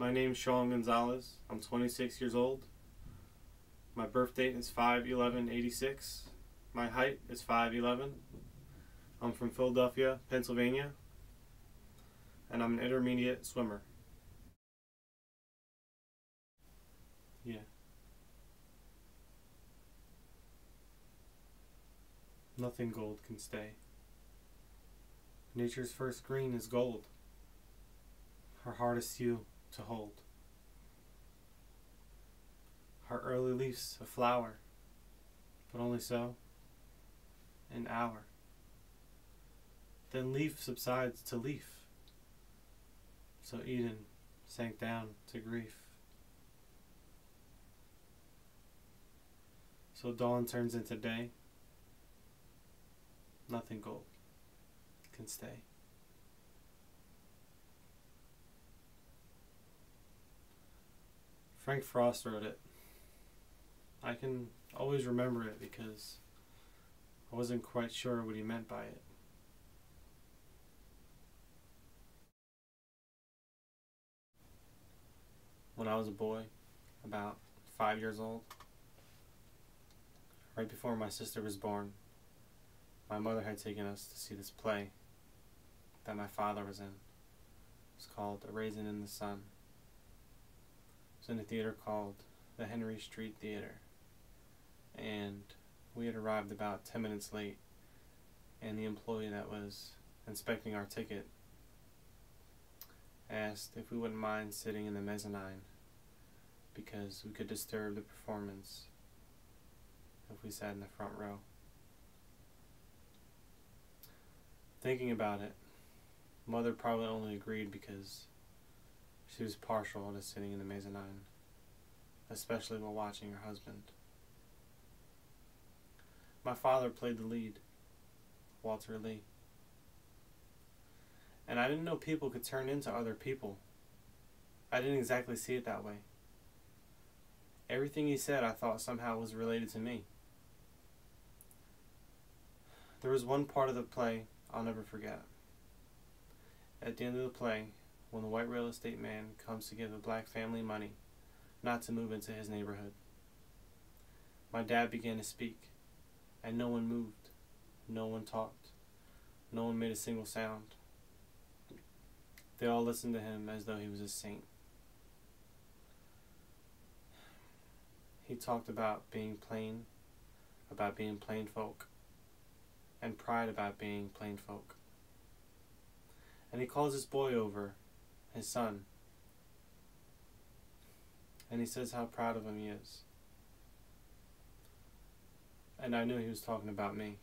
My name's Sean Gonzalez. I'm 26 years old. My birth date is 5/11/86. My height is 5'11". I'm from Philadelphia, Pennsylvania, and I'm an intermediate swimmer. Yeah. Nothing gold can stay. Nature's first green is gold. Her hardest hue to hold. Her early leaf's a flower, but only so, an hour. Then leaf subsides to leaf, so Eden sank down to grief. So dawn turns into day. Nothing gold can stay. Frank Frost wrote it. I can always remember it because I wasn't quite sure what he meant by it. When I was a boy, about 5 years old, right before my sister was born, my mother had taken us to see this play that my father was in. It was called A Raisin in the Sun. It was in a theater called the Henry Street Theater. And we had arrived about 10 minutes late, and the employee that was inspecting our ticket asked if we wouldn't mind sitting in the mezzanine because we could disturb the performance if we sat in the front row. Thinking about it, Mother probably only agreed because she was partial to sitting in the mezzanine, especially while watching her husband. My father played the lead, Walter Lee. And I didn't know people could turn into other people. I didn't exactly see it that way. Everything he said I thought somehow was related to me. There was one part of the play I'll never forget. At the end of the play, when the white real estate man comes to give a black family money not to move into his neighborhood, my dad began to speak, and no one moved, no one talked, no one made a single sound. They all listened to him as though he was a saint. He talked about being plain folk, and pride about being plain folk. And he calls this boy over, his son, and he says how proud of him he is. And I knew he was talking about me.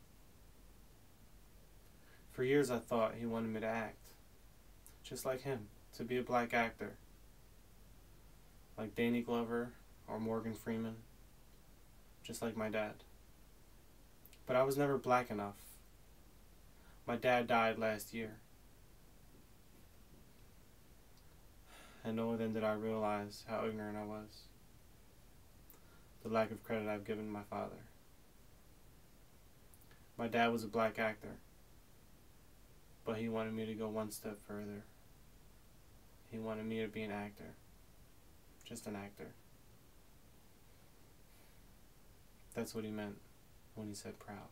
For years I thought he wanted me to act, just like him, to be a black actor, like Danny Glover or Morgan Freeman, just like my dad. But I was never black enough. My dad died last year. And only then did I realize how ignorant I was. The lack of credit I've given my father. My dad was a black actor, but he wanted me to go one step further. He wanted me to be an actor. Just an actor. That's what he meant when he said proud.